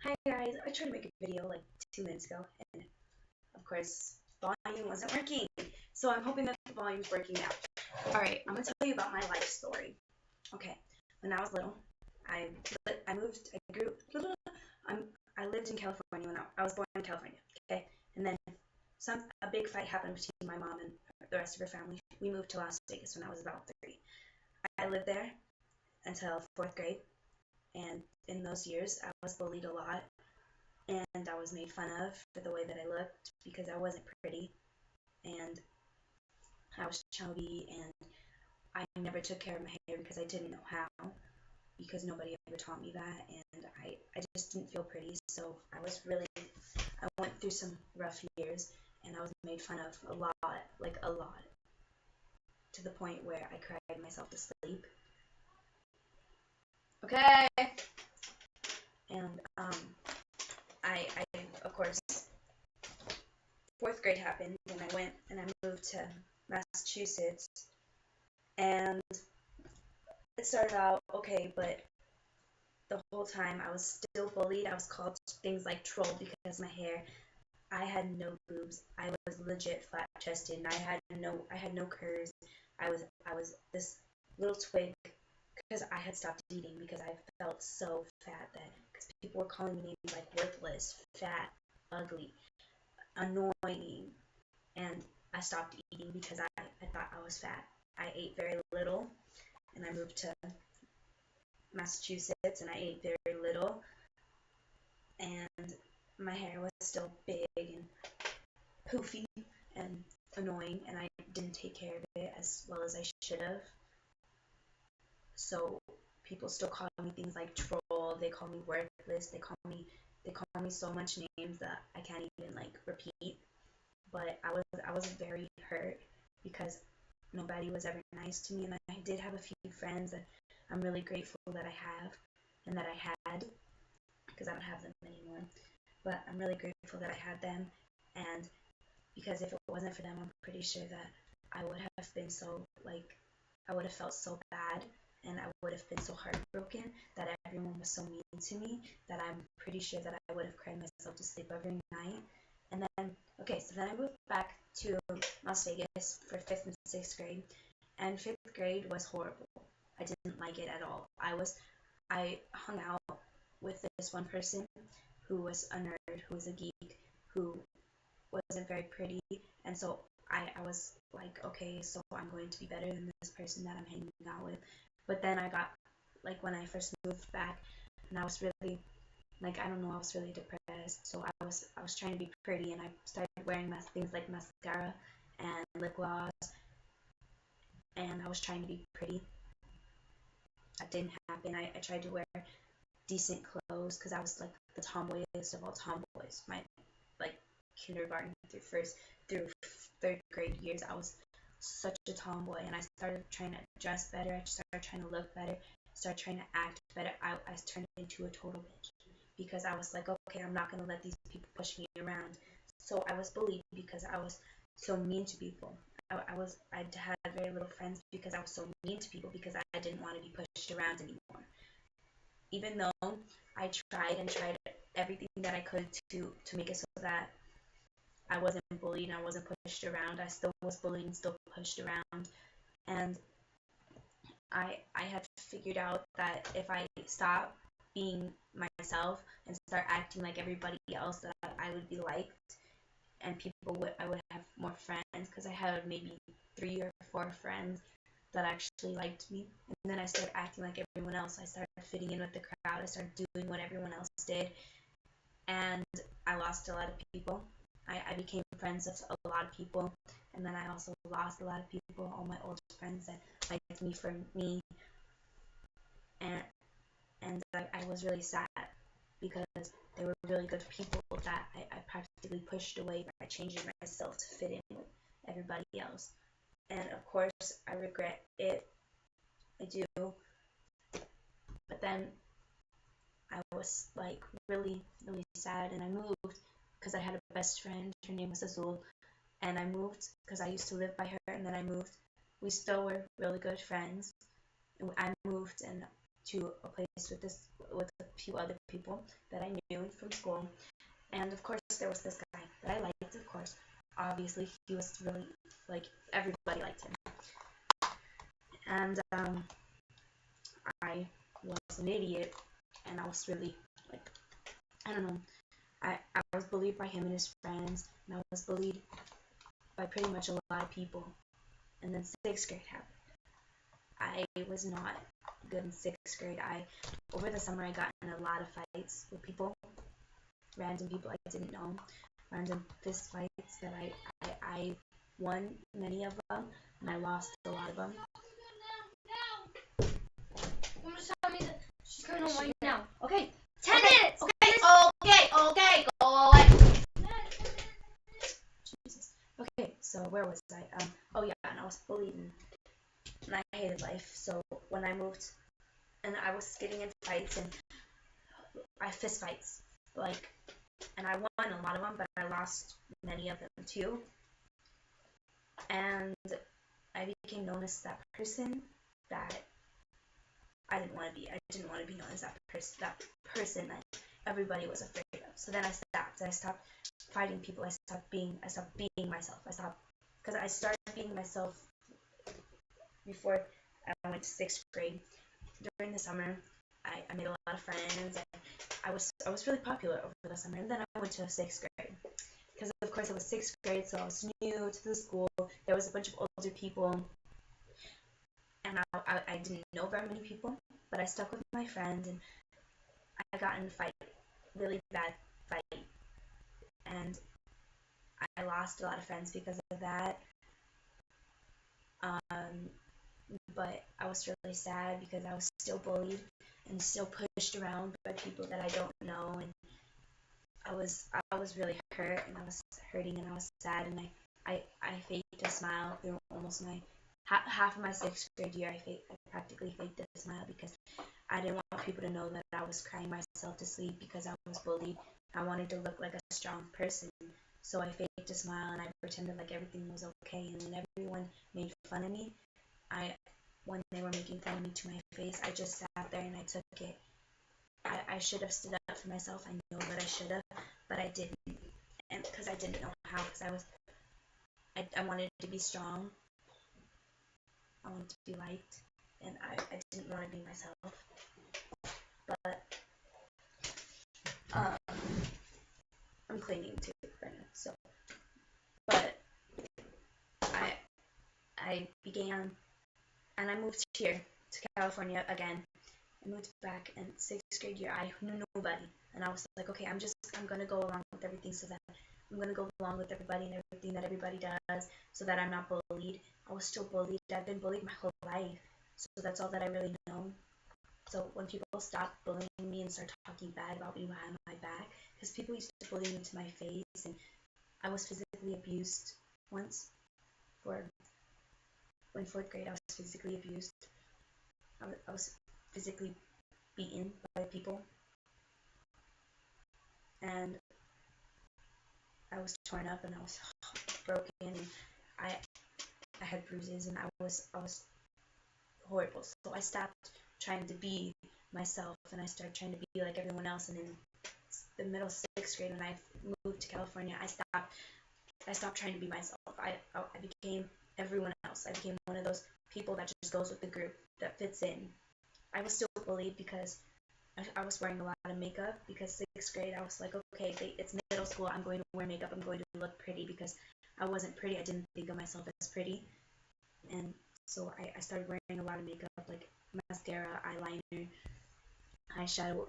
Hi guys, I tried to make a video like 2 minutes ago, and of course, volume wasn't working. So I'm hoping that the volume's working now. Alright, I'm gonna tell you about my life story. Okay, when I was little, I I moved, I grew, I'm, I lived in California when I was born in California. Okay, and then a big fight happened between my mom and the rest of her family. We moved to Las Vegas when I was about 3. I lived there until 4th grade, and in those years, I was bullied a lot and I was made fun of for the way that I looked because I wasn't pretty and I was chubby and I never took care of my hair because I didn't know how because nobody ever taught me that and I just didn't feel pretty, so I went through some rough years and I was made fun of a lot, like a lot, to the point where I cried myself to sleep. Okay. And I of course 4th grade happened and I went and I moved to Massachusetts and it started out okay, but the whole time I was still bullied. I was called things like troll because my hair. I had no boobs. I was legit flat chested and I had no curves. I was this little twig because I had stopped eating because I felt so fat that because people were calling me names like worthless, fat, ugly, annoying, and I stopped eating because I thought I was fat. I ate very little and I moved to Massachusetts and I ate very little and my hair was still big and poofy and annoying and I didn't take care of it as well as I should have. So people still call me things like troll, they call me worthless, they call me so much names that I can't even like repeat. But I was very hurt because nobody was ever nice to me and I did have a few friends that I'm really grateful that I have and that I had because I don't have them anymore. But I'm really grateful that I had them, and because if it wasn't for them, I'm pretty sure that I would have been so like I would have felt so bad and I would have been so heartbroken that everyone was so mean to me that I'm pretty sure that I would have cried myself to sleep every night. And then okay, so then I moved back to Las Vegas for 5th and 6th grade, and 5th grade was horrible. I didn't like it at all. I hung out with this one person who was a nerd, who was a geek, who wasn't very pretty, and so I was like, okay, so I'm going to be better than this person that I'm hanging out with. But then I got like when I first moved back, and I was really like I don't know, I was really depressed. So I was trying to be pretty, and I started wearing things like mascara and lip gloss, and I was trying to be pretty. That didn't happen. I tried to wear decent clothes because I was like the tomboyest of all tomboys. My like kindergarten through 3rd grade years, I was such a tomboy, and I started trying to dress better. I started trying to look better. Started trying to act better. I turned into a total bitch because I was like, okay, I'm not gonna let these people push me around. So I was bullied because I was so mean to people. I had very little friends because I was so mean to people because I didn't want to be pushed around anymore. Even though I tried and tried everything that I could to make it so that I wasn't bullied and I wasn't pushed around, I still was bullied and still pushed around. And I had figured out that if I stop being myself and start acting like everybody else, that I would be liked and I would have more friends because I had maybe 3 or 4 friends that actually liked me. And then I started acting like everyone else. I started fitting in with the crowd. I started doing what everyone else did. And I lost a lot of people. I became friends with a lot of people. And then I also lost a lot of people, all my old friends that liked me for me. And, I was really sad because they were really good people that I practically pushed away by changing myself to fit in with everybody else. And of course, I regret it. I do. But then I was like really, really sad, and I moved because I had a best friend. Her name was Azul, and I moved because I used to live by her, and then I moved. We still were really good friends. And I moved, and to a place with a few other people that I knew from school. And of course, there was this guy that I liked, of course. Obviously, he was really, like, everybody liked him. And I was an idiot, and I was really, like, I don't know. I was bullied by him and his friends, and I was bullied by pretty much a lot of people. And then 6th grade happened. I was not good in 6th grade. Over the summer, I got in a lot of fights with people, random people I didn't know, random fist fights that I won many of them, and I lost a lot of them. I'm just telling me that she's coming home right now. Okay. 10 minutes! Okay, go away. Jesus. Okay, so where was I? Oh yeah, and I was bullied, and I hated life. So when I moved, and I was getting in fights, and I fist fights, like, and I won a lot of them, but I lost many of them too. And I became known as that person that I didn't want to be. I didn't want to be known as that person that everybody was afraid of. So then I stopped fighting people. I stopped being myself. Because I started being myself before I went to 6th grade. During the summer, I made a lot of friends. I was really popular over the summer, and then I went to 6th grade. Because of course it was 6th grade, so I was new to the school. There was a bunch of older people, and I didn't know very many people, but I stuck with my friends, and I got in a fight, really bad fight, and I lost a lot of friends because of that. But I was really sad because I was still bullied and still pushed around by people that I don't know, and I was really hurt, and I was hurting, and I was sad, and I faked a smile through almost my half of my 6th grade year. I practically faked a smile because I didn't want people to know that I was crying myself to sleep because I was bullied. I wanted to look like a strong person, so I faked a smile and I pretended like everything was okay. And when everyone made fun of me, when they were making fun of me to my face, I just sat there and I took it. I should have stood up for myself. I know that I should have, but I didn't, and because I didn't know how. Because I wanted to be strong. I wanted to be liked, and I didn't want to be myself. But I'm clinging to it right now. So, but I began, and I moved here to California again. I moved back in 6th grade year. I knew nobody, and I was like, okay, I'm gonna go along with everything, so that I'm gonna go along with everybody and everything that everybody does, so that I'm not bullied. I was still bullied. I've been bullied my whole life, so that's all that I really know. So when people stop bullying me and start talking bad about me behind my back, because people used to bully me to my face, and I was physically abused once. In 4th grade, I was physically abused. I was physically beaten by people, and I was torn up, and I was broken, and I had bruises, and I was horrible. So I stopped trying to be myself, and I started trying to be like everyone else. And in the middle 6th grade, when I moved to California, I stopped trying to be myself. I became everyone else. I became one of those people that just goes with the group, that fits in. I was still bullied because I was wearing a lot of makeup, because 6th grade I was like, okay, it's middle school, I'm going to wear makeup, I'm going to look pretty, because I wasn't pretty. I didn't think of myself as pretty. And so I started wearing a lot of makeup, like mascara, eyeliner, eyeshadow,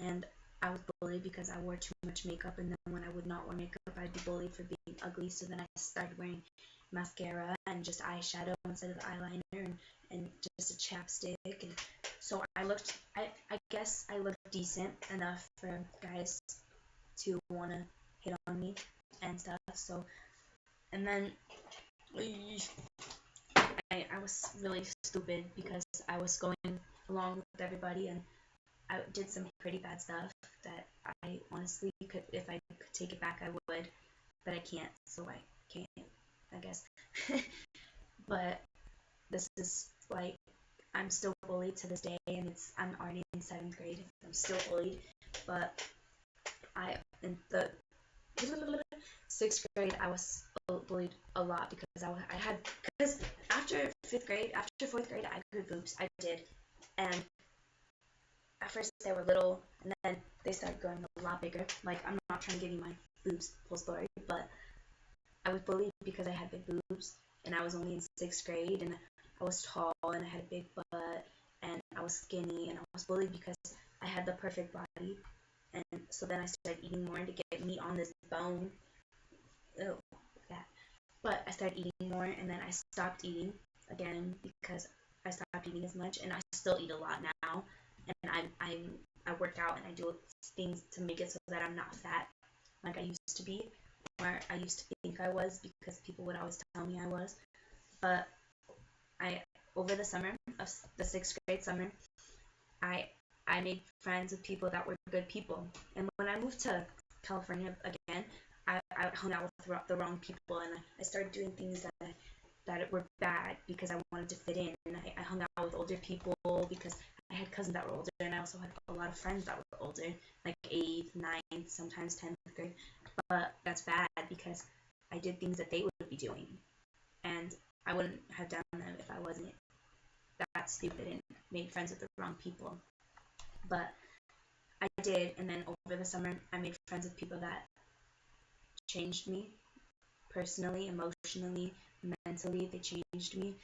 and I was bullied because I wore too much makeup. And then when I would not wear makeup, I'd be bullied for being ugly. So then I started wearing mascara and just eyeshadow instead of eyeliner, and just a chapstick. And so I guess I looked decent enough for guys to want to hit on me and stuff. So, and then I was really stupid because I was going along with everybody, and I did some pretty bad stuff that I honestly could, if I could take it back, I would, but I can't, so I can't, I guess. But this is like, I'm still bullied to this day, and I'm already in 7th grade. I'm still bullied, but in the 6th grade I was bullied a lot because because after 5th grade, after 4th grade, I grew boobs. I did, and at first they were little, and then they started growing a lot bigger. Like, I'm not trying to give you my boobs full story, but I was bullied because I had big boobs, and I was only in 6th grade, and I was tall, and I had a big butt, and I was skinny, and I was bullied because I had the perfect body. And so then I started eating more to get meat on this bone. Ew, that. But I started eating more, and then I stopped eating again because I stopped eating as much, and I still eat a lot now. And I work out and I do things to make it so that I'm not fat like I used to be, or I used to think I was, because people would always tell me I was. But I over the summer of the 6th grade summer, I I made friends with people that were good people. And when I moved to California again, I hung out with the wrong people, and I started doing things that were bad because I wanted to fit in. And I hung out with older people because I had cousins that were older, and I also had a lot of friends that were older, like 8th, 9th, sometimes 10th grade. But that's bad because I did things that they would be doing, and I wouldn't have done them if I wasn't that stupid and made friends with the wrong people. But I did, and then over the summer, I made friends with people that changed me personally, emotionally, mentally. They changed me,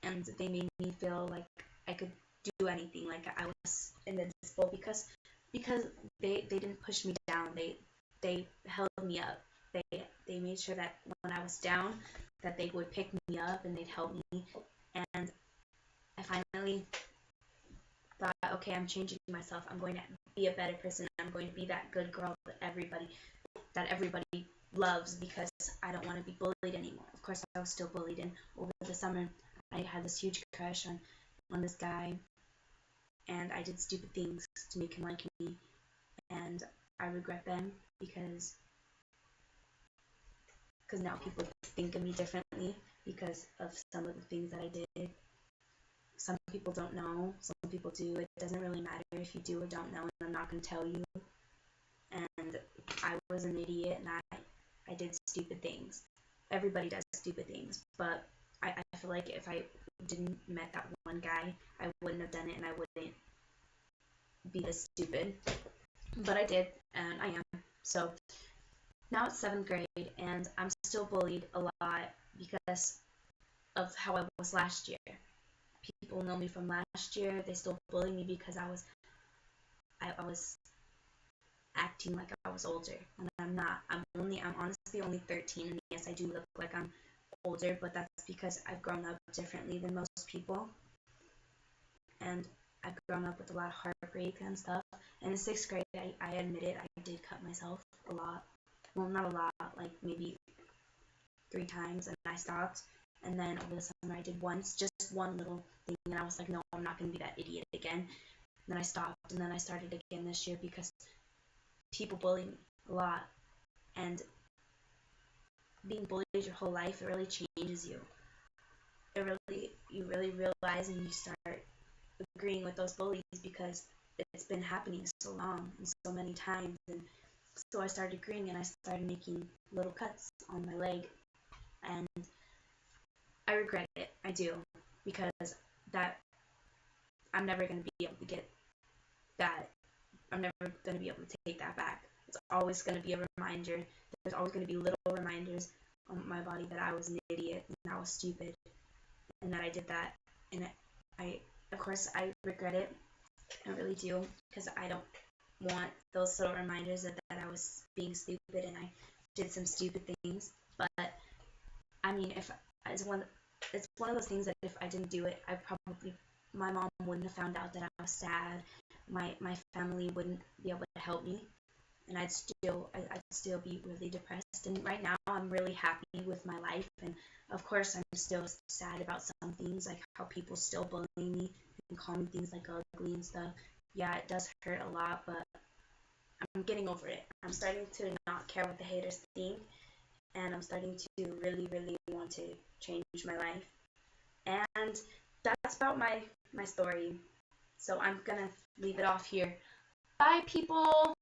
and they made me feel like I could do anything, like I was invincible, because they didn't push me down. They held me up. They made sure that when I was down, that they would pick me up and they'd help me. And I finally thought, okay, I'm changing myself. I'm going to be a better person. I'm going to be that good girl that everybody loves, because I don't want to be bullied anymore. Of course, I was still bullied, and over the summer, I had this huge crush on this guy, and I did stupid things to make him like me, and I regret them because now people think of me differently because of some of the things that I did. Some people don't know, some people do. It doesn't really matter if you do or don't know, and I'm not going to tell you. And I was an idiot, and I did stupid things. Everybody does stupid things, but I feel like if I didn't met that one guy, I wouldn't have done it, and I wouldn't be this stupid. But I did, and I am. So now it's 7th grade, and I'm still bullied a lot because of how I was last year. People know me from last year. They still bully me because I was acting like I was older, and I'm not. I'm honestly only 13, and yes, I do look like I'm older, but that's because I've grown up differently than most people, and I've grown up with a lot of heartbreak and stuff. And in 6th grade, I admit it, I did cut myself a lot. Well, not a lot, like maybe 3 times, and I stopped. And then over the summer, I did once, just one little thing, and I was like, no, I'm not going to be that idiot again. And then I stopped, and then I started again this year because people bully me a lot. And being bullied your whole life, it really changes you. You really realize, and you start agreeing with those bullies because it's been happening so long and so many times. And so I started agreeing, and I started making little cuts on my leg, and I regret it. I do, because that I'm never going to be able to get that. I'm never going to be able to take that back. It's always going to be a reminder. There's always going to be little reminders on my body that I was an idiot and I was stupid and that I did that. And of course, I regret it. I really do, because I don't want those little reminders that I was being stupid and I did some stupid things. But I mean, it's one of those things that if I didn't do it, my mom wouldn't have found out that I was sad. My family wouldn't be able to help me, and I'd still be really depressed. And right now, I'm really happy with my life, and of course, I'm still sad about some things, like how people still bully me and call me things like ugly and stuff. Yeah, it does hurt a lot, but I'm getting over it. I'm starting to not care what the haters think, and I'm starting to really, really want to change my life. And that's about my story. So I'm gonna leave it off here. Bye, people.